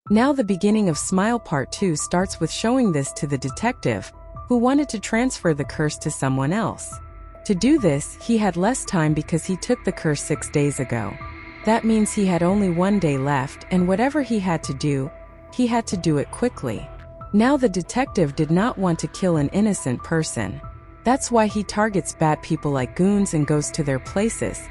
Now the beginning of Smile Part 2 starts with showing this to the detective, who wanted to transfer the curse to someone else. To do this, he had less time because he took the curse 6 days ago. That means he had only 1 day left, and whatever he had to do it quickly. Now the detective did not want to kill an innocent person. That's why he targets bad people like goons and goes to their places.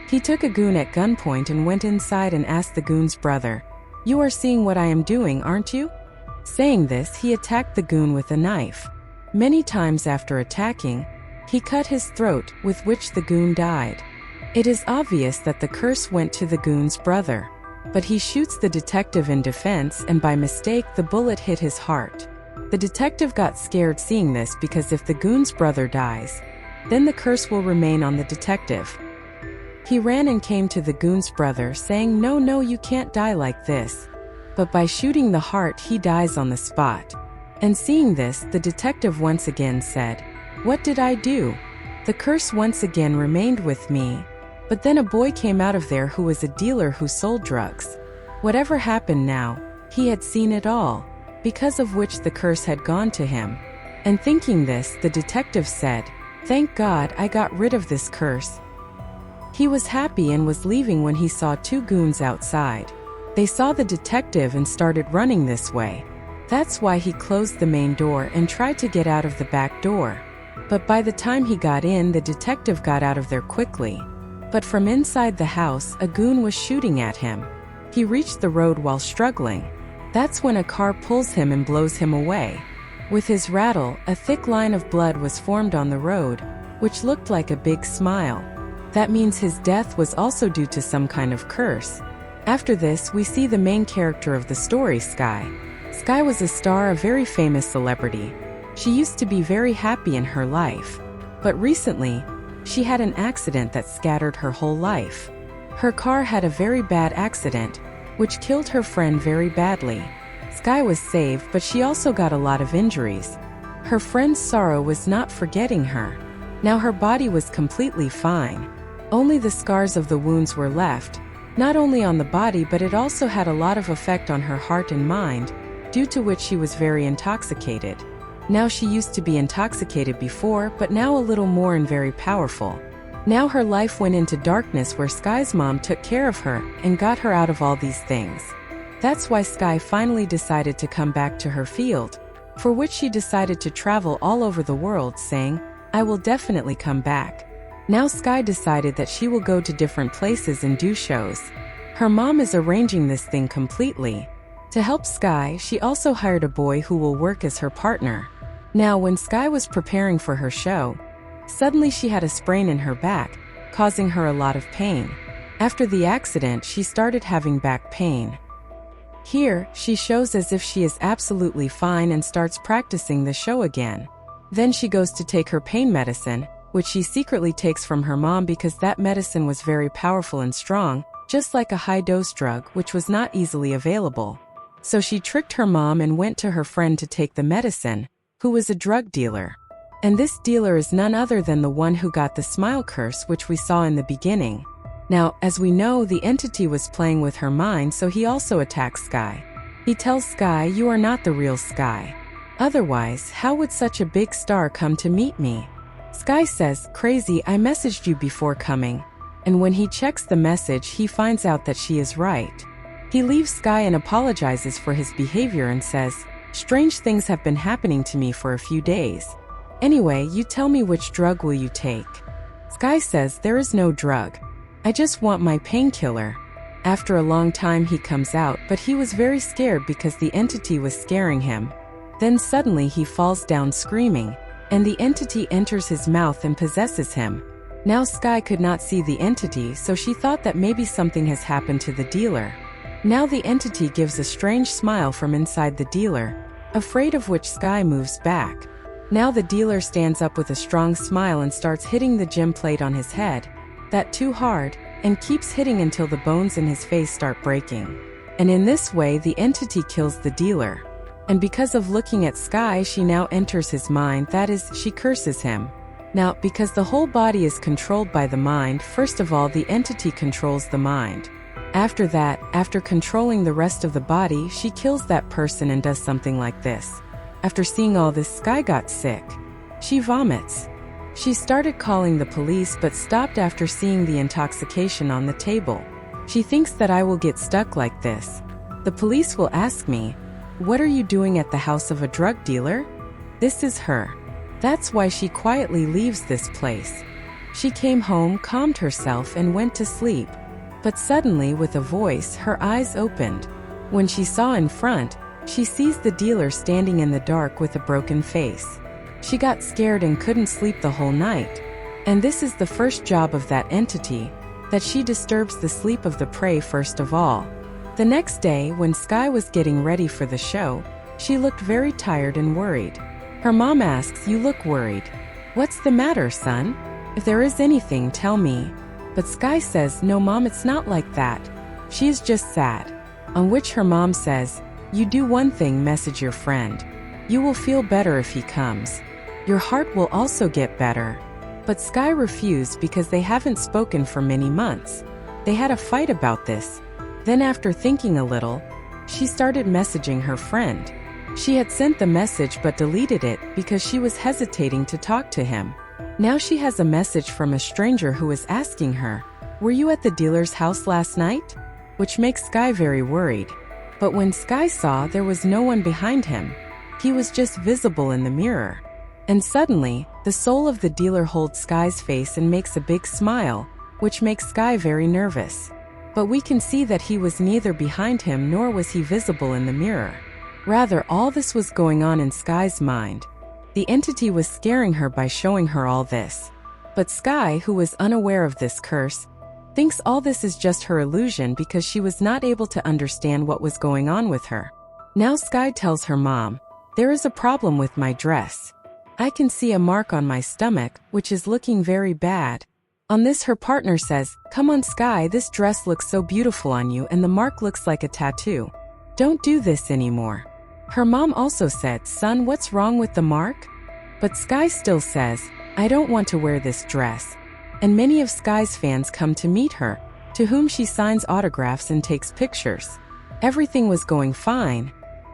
He took a goon at gunpoint and went inside and asked the goon's brother, "You are seeing what I am doing, aren't you?" Saying this, he attacked the goon with a knife. Many times after attacking, he cut his throat, with which the goon died. It is obvious that the curse went to the goon's brother. But he shoots the detective in defense, and by mistake the bullet hit his heart. The detective got scared seeing this because if the goon's brother dies, then the curse will remain on the detective. He ran and came to the goon's brother saying, No, you can't die like this. But by shooting the heart he dies on the spot. And seeing this, the detective once again said, "What did I do? The curse once again remained with me." But then a boy came out of there who was a dealer who sold drugs. Whatever happened now, he had seen it all, because of which the curse had gone to him. And thinking this, the detective said, "Thank God I got rid of this curse." He was happy and was leaving when he saw 2 goons outside. They saw the detective and started running this way. That's why he closed the main door and tried to get out of the back door. But by the time he got in, the detective got out of there quickly. But from inside the house, a goon was shooting at him. He reached the road while struggling. That's when a car pulls him and blows him away. With his rattle, a thick line of blood was formed on the road, which looked like a big smile. That means his death was also due to some kind of curse. After this, we see the main character of the story, Sky. Sky was a star, a very famous celebrity. She used to be very happy in her life. But recently, she had an accident that scattered her whole life. Her car had a very bad accident, which killed her friend very badly. Sky was saved, but she also got a lot of injuries. Her friend's sorrow was not forgetting her. Now her body was completely fine. Only the scars of the wounds were left, not only on the body but it also had a lot of effect on her heart and mind, due to which she was very intoxicated. Now she used to be intoxicated before, but now a little more and very powerful. Now her life went into darkness where Sky's mom took care of her and got her out of all these things. That's why Sky finally decided to come back to her field, for which she decided to travel all over the world saying, "I will definitely come back." Now Sky decided that she will go to different places and do shows. Her mom is arranging this thing completely. To help Sky, she also hired a boy who will work as her partner. Now when Sky was preparing for her show, suddenly she had a sprain in her back, causing her a lot of pain. After the accident, she started having back pain. Here, she shows as if she is absolutely fine and starts practicing the show again. Then she goes to take her pain medicine, which she secretly takes from her mom because that medicine was very powerful and strong, just like a high-dose drug which was not easily available. So she tricked her mom and went to her friend to take the medicine, who was a drug dealer. And this dealer is none other than the one who got the smile curse which we saw in the beginning. Now, as we know, the entity was playing with her mind, so he also attacks Sky. He tells Sky, "You are not the real Sky. Otherwise, how would such a big star come to meet me?" Sky says, "Crazy, I messaged you before coming." And when he checks the message, he finds out that she is right. He leaves Sky and apologizes for his behavior and says, "Strange things have been happening to me for a few days. Anyway, you tell me, which drug will you take?" Sky says, "There is no drug. I just want my painkiller." After a long time he comes out, but he was very scared because the entity was scaring him. Then suddenly he falls down screaming, and the entity enters his mouth and possesses him. Now Sky could not see the entity, so she thought that maybe something has happened to the dealer. Now the entity gives a strange smile from inside the dealer, afraid of which Sky moves back. Now the dealer stands up with a strong smile and starts hitting the gym plate on his head, that too hard, and keeps hitting until the bones in his face start breaking. And in this way the entity kills the dealer. And because of looking at Sky, she now enters his mind, that is, she curses him. Now, because the whole body is controlled by the mind, first of all the entity controls the mind. After that, after controlling the rest of the body, she kills that person and does something like this. After seeing all this, Sky got sick. She vomits. She started calling the police but stopped after seeing the intoxication on the table. She thinks that I will get stuck like this. The police will ask me, "What are you doing at the house of a drug dealer?" This is her. That's why she quietly leaves this place. She came home, calmed herself, and went to sleep. But suddenly, with a voice, her eyes opened. When she saw in front, she sees the dealer standing in the dark with a broken face. She got scared and couldn't sleep the whole night. And this is the first job of that entity, that she disturbs the sleep of the prey first of all. The next day, when Sky was getting ready for the show, she looked very tired and worried. Her mom asks, "You look worried. What's the matter, son? If there is anything, tell me." But Sky says, "No, Mom, it's not like that. She is just sad." On which her mom says, "You do one thing, message your friend. You will feel better if he comes. Your heart will also get better." But Sky refused because they haven't spoken for many months. They had a fight about this. Then after thinking a little, she started messaging her friend. She had sent the message but deleted it because she was hesitating to talk to him. Now she has a message from a stranger who is asking her, "Were you at the dealer's house last night?" Which makes Sky very worried. But when Sky saw, there was no one behind him. He was just visible in the mirror. And suddenly, the soul of the dealer holds Sky's face and makes a big smile, which makes Sky very nervous. But we can see that he was neither behind him nor was he visible in the mirror. Rather, all this was going on in Sky's mind. The entity was scaring her by showing her all this. But Sky, who was unaware of this curse, thinks all this is just her illusion because she was not able to understand what was going on with her. Now Sky tells her mom, "There is a problem with my dress. I can see a mark on my stomach, which is looking very bad." On this, her partner says, "Come on, Sky, this dress looks so beautiful on you and the mark looks like a tattoo. Don't do this anymore." Her mom also said, "Son, what's wrong with the mark?" But Sky still says, "I don't want to wear this dress." And many of Sky's fans come to meet her, to whom she signs autographs and takes pictures. Everything was going fine.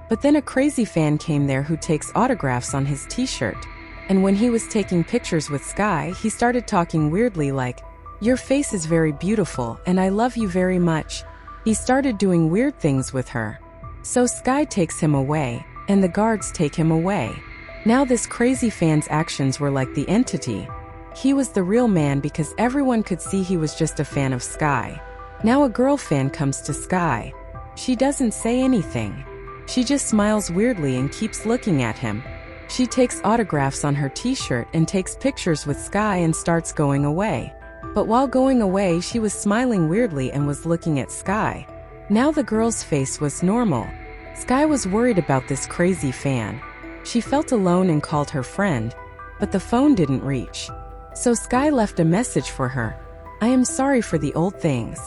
But then a crazy fan came there who takes autographs on his t-shirt. And when he was taking pictures with Sky, he started talking weirdly like, "Your face is very beautiful and I love you very much." He started doing weird things with her. So Sky takes him away, and the guards take him away. Now this crazy fan's actions were like the entity. He was the real man because everyone could see he was just a fan of Sky. Now a girl fan comes to Sky. She doesn't say anything. She just smiles weirdly and keeps looking at him. She takes autographs on her t-shirt and takes pictures with Sky and starts going away. But while going away, she was smiling weirdly and was looking at Sky. Now the girl's face was normal. Sky was worried about this crazy fan. She felt alone and called her friend, but the phone didn't reach. So Sky left a message for her. "I am sorry for the old things.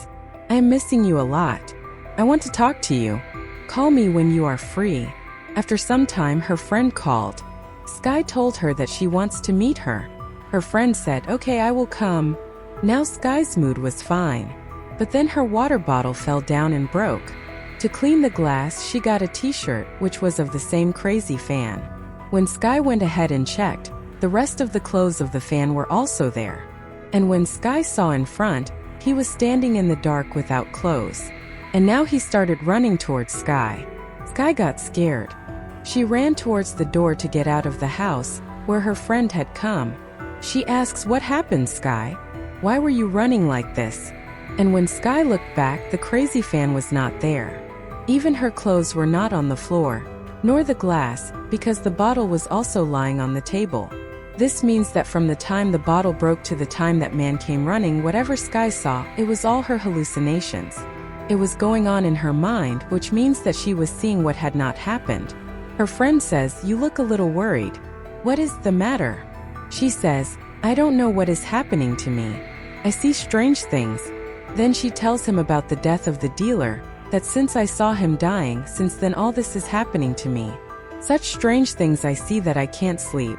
I am missing you a lot. I want to talk to you. Call me when you are free." After some time, her friend called. Sky told her that she wants to meet her. Her friend said, "Okay, I will come." Now Sky's mood was fine. But then her water bottle fell down and broke. To clean the glass, she got a t-shirt, which was of the same crazy fan. When Sky went ahead and checked, the rest of the clothes of the fan were also there. And when Sky saw in front, he was standing in the dark without clothes. And now he started running towards Sky. Sky got scared. She ran towards the door to get out of the house, where her friend had come. She asks, "What happened, Sky? Why were you running like this?" And when Sky looked back, the crazy fan was not there. Even her clothes were not on the floor, nor the glass, because the bottle was also lying on the table. This means that from the time the bottle broke to the time that man came running, whatever Sky saw, it was all her hallucinations. It was going on in her mind, which means that she was seeing what had not happened. Her friend says, "You look a little worried. What is the matter?" She says, "I don't know what is happening to me. I see strange things." Then she tells him about the death of the dealer, that since I saw him dying, since then all this is happening to me. Such strange things I see that I can't sleep.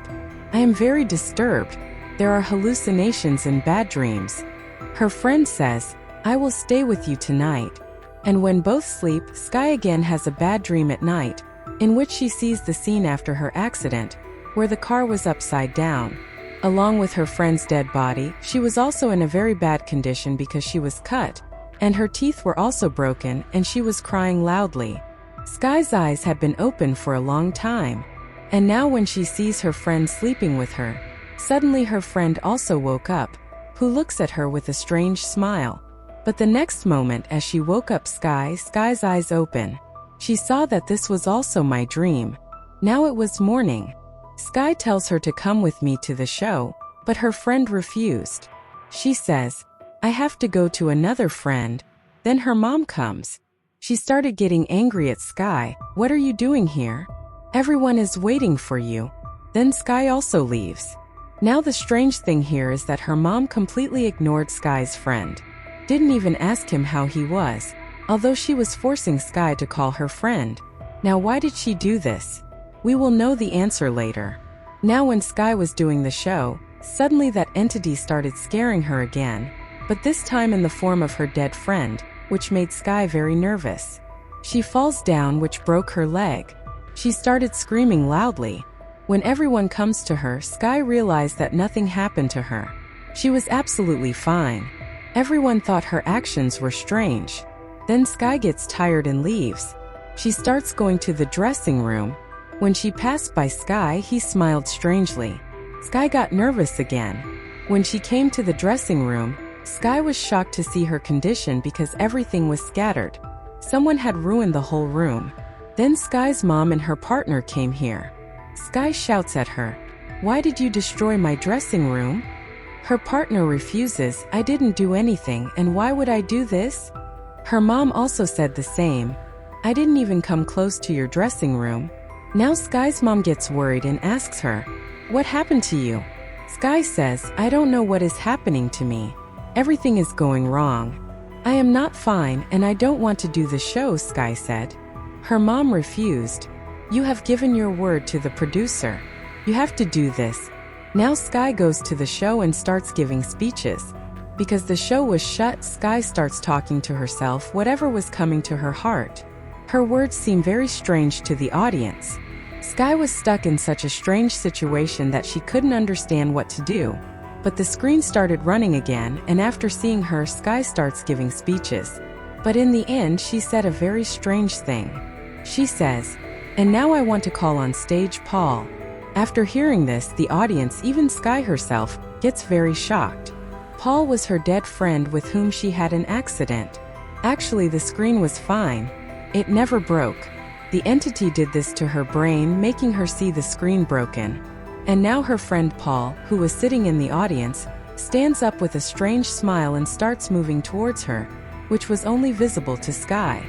I am very disturbed. There are hallucinations and bad dreams. Her friend says, I will stay with you tonight. And when both sleep, Sky again has a bad dream at night, in which she sees the scene after her accident, where the car was upside down. Along with her friend's dead body, she was also in a very bad condition because she was cut, and her teeth were also broken, and she was crying loudly. Sky's eyes had been open for a long time. And now when she sees her friend sleeping with her, suddenly her friend also woke up, who looks at her with a strange smile. But the next moment as she woke up, Sky's eyes open. She saw that this was also my dream. Now it was morning. Sky tells her to come with me to the show, but her friend refused. She says, I have to go to another friend. Then her mom comes. She started getting angry at Sky. What are you doing here? Everyone is waiting for you. Then Sky also leaves. Now the strange thing here is that her mom completely ignored Sky's friend. Didn't even ask him how he was, although she was forcing Sky to call her friend. Now why did she do this? We will know the answer later. Now when Sky was doing the show, suddenly that entity started scaring her again, but this time in the form of her dead friend, which made Sky very nervous. She falls down, which broke her leg. She started screaming loudly. When everyone comes to her, Sky realized that nothing happened to her. She was absolutely fine. Everyone thought her actions were strange. Then Sky gets tired and leaves. She starts going to the dressing room. When she passed by Sky, he smiled strangely. Sky got nervous again. When she came to the dressing room, Sky was shocked to see her condition because everything was scattered. Someone had ruined the whole room. Then Sky's mom and her partner came here. Sky shouts at her, "Why did you destroy my dressing room?" Her partner refuses, "I didn't do anything, and why would I do this?" Her mom also said the same. "I didn't even come close to your dressing room." Now Sky's mom gets worried and asks her, "What happened to you?" Sky says, "I don't know what is happening to me. Everything is going wrong. I am not fine and I don't want to do the show," Sky said. Her mom refused. "You have given your word to the producer. You have to do this." Now Sky goes to the show and starts giving speeches. Because the show was shut, Sky starts talking to herself whatever was coming to her heart. Her words seem very strange to the audience. Sky was stuck in such a strange situation that she couldn't understand what to do. But the screen started running again, and after seeing her, Sky starts giving speeches. But in the end, she said a very strange thing. She says, "And now I want to call on stage Paul." After hearing this, the audience, even Sky herself, gets very shocked. Paul was her dead friend with whom she had an accident. Actually, the screen was fine. It never broke. The entity did this to her brain, making her see the screen broken. And now her friend Paul, who was sitting in the audience, stands up with a strange smile and starts moving towards her, which was only visible to Sky.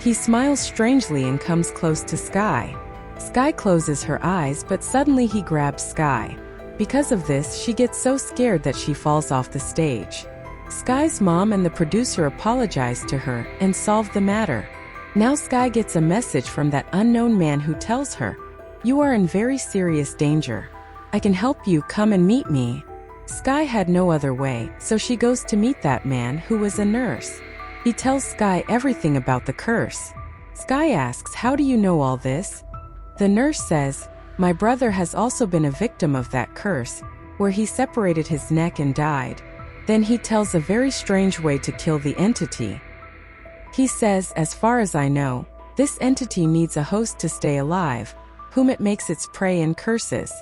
He smiles strangely and comes close to Sky. Sky closes her eyes, but suddenly he grabs Sky. Because of this, she gets so scared that she falls off the stage. Sky's mom and the producer apologize to her and solve the matter. Now Sky gets a message from that unknown man who tells her, "You are in very serious danger. I can help you, come and meet me." Sky had no other way, so she goes to meet that man who was a nurse. He tells Sky everything about the curse. Sky asks, "How do you know all this?" The nurse says, "My brother has also been a victim of that curse, where he separated his neck and died." Then he tells a very strange way to kill the entity. He says, "As far as I know, this entity needs a host to stay alive, whom it makes its prey and curses.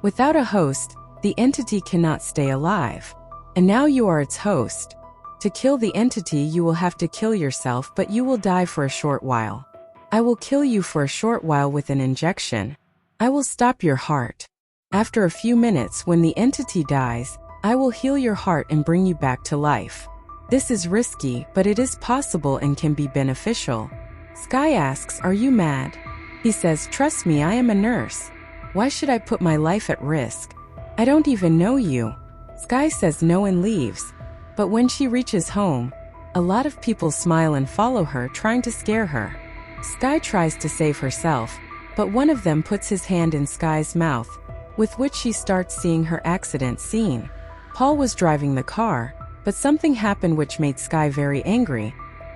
Without a host, the entity cannot stay alive. And now you are its host. To kill the entity, you will have to kill yourself, but you will die for a short while. I will kill you for a short while with an injection. I will stop your heart. After a few minutes, when the entity dies, I will heal your heart and bring you back to life. This is risky, but it is possible and can be beneficial." Sky asks, "Are you mad?" He says, "Trust me, I am a nurse. Why should I put my life at risk? I don't even know you." Sky says no and leaves. But when she reaches home, a lot of people smile and follow her, trying to scare her. Sky tries to save herself, but one of them puts his hand in Sky's mouth, with which she starts seeing her accident scene. Paul was driving the car. But something happened which made Sky very angry,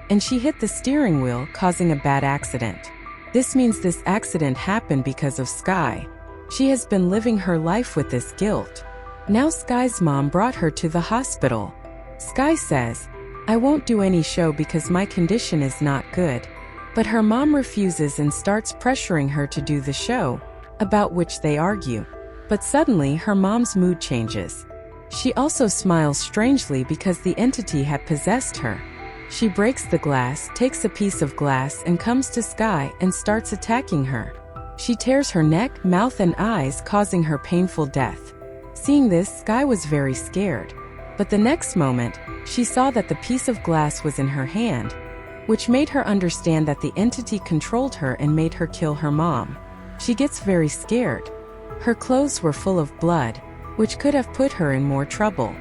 and she hit the steering wheel, causing a bad accident. This means this accident happened because of Sky. She has been living her life with this guilt. Now Sky's mom brought her to the hospital. Sky says, "I won't do any show because my condition is not good." But her mom refuses and starts pressuring her to do the show, about which they argue. But suddenly her mom's mood changes. She also smiles strangely because the entity had possessed her. She breaks the glass, takes a piece of glass and comes to Sky and starts attacking her. She tears her neck, mouth and eyes, causing her painful death. Seeing this, Sky was very scared. But the next moment, she saw that the piece of glass was in her hand, which made her understand that the entity controlled her and made her kill her mom. She gets very scared. Her clothes were full of blood, which could have put her in more trouble.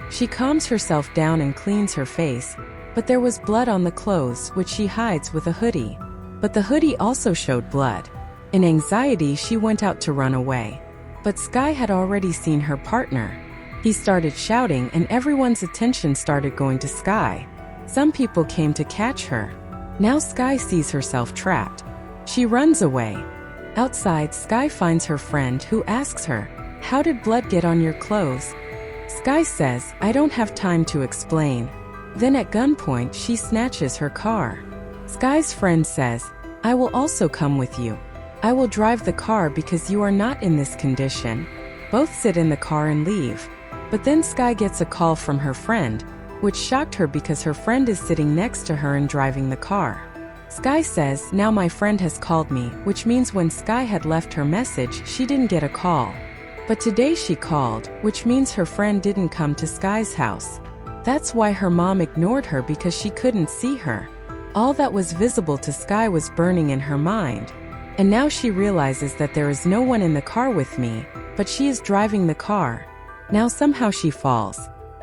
She calms herself down and cleans her face, but there was blood on the clothes, which she hides with a hoodie. But the hoodie also showed blood. In anxiety, she went out to run away. But Sky had already seen her partner. He started shouting and everyone's attention started going to Sky. Some people came to catch her. Now Sky sees herself trapped. She runs away. Outside, Sky finds her friend who asks her, "How did blood get on your clothes?" Sky says, "I don't have time to explain." Then at gunpoint, she snatches her car. Sky's friend says, "I will also come with you. I will drive the car because you are not in this condition." Both sit in the car and leave. But then Sky gets a call from her friend, which shocked her because her friend is sitting next to her and driving the car. Sky says, "Now my friend has called me," which means when Sky had left her message, she didn't get a call. But today she called, which means her friend didn't come to Sky's house. That's why her mom ignored her because she couldn't see her. All that was visible to Sky was burning in her mind. And now she realizes that there is no one in the car with me, but she is driving the car. Now somehow she falls.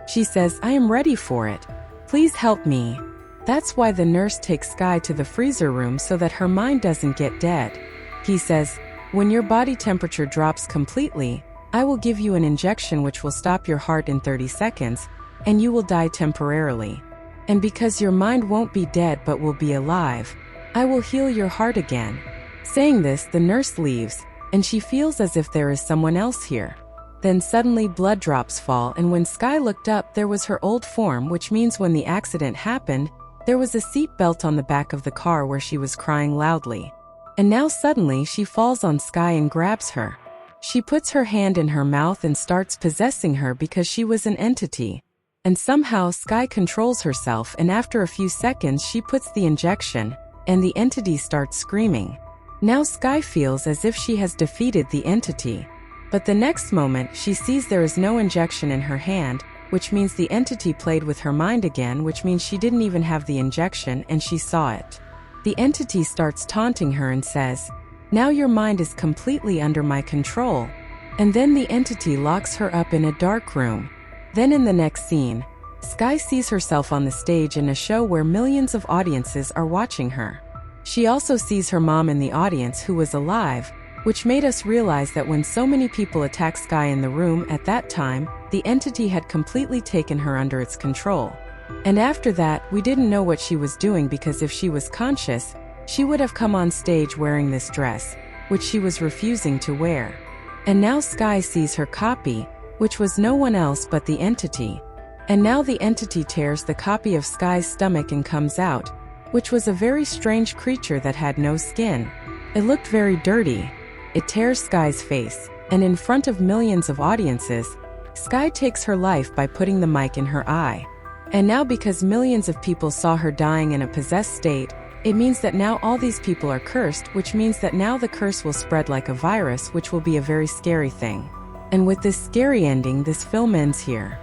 She says, "I am ready for it. Please help me." That's why the nurse takes Sky to the freezer room so that her mind doesn't get dead. He says, "When your body temperature drops completely, I will give you an injection which will stop your heart in 30 seconds, and you will die temporarily. And because your mind won't be dead but will be alive, I will heal your heart again." Saying this, the nurse leaves, and she feels as if there is someone else here. Then suddenly blood drops fall, and when Sky looked up, there was her old form, which means when the accident happened, there was a seat belt on the back of the car where she was crying loudly. And now suddenly she falls on Sky and grabs her. She puts her hand in her mouth and starts possessing her because she was an entity. And somehow Sky controls herself, and after a few seconds she puts the injection, and the entity starts screaming. Now Sky feels as if she has defeated the entity. But the next moment she sees there is no injection in her hand, which means the entity played with her mind again, which means she didn't even have the injection and she saw it. The entity starts taunting her and says, "Now your mind is completely under my control." And then the entity locks her up in a dark room. Then in the next scene, Sky sees herself on the stage in a show where millions of audiences are watching her. She also sees her mom in the audience who was alive, which made us realize that when so many people attacked Sky in the room at that time, the entity had completely taken her under its control. And after that, we didn't know what she was doing because if she was conscious, she would have come on stage wearing this dress, which she was refusing to wear. And now Sky sees her copy, which was no one else but the entity. And now the entity tears the copy of Sky's stomach and comes out, which was a very strange creature that had no skin. It looked very dirty. It tears Sky's face, and in front of millions of audiences, Sky takes her life by putting the mic in her eye. And now because millions of people saw her dying in a possessed state, it means that now all these people are cursed, which means that now the curse will spread like a virus, which will be a very scary thing. And with this scary ending, this film ends here.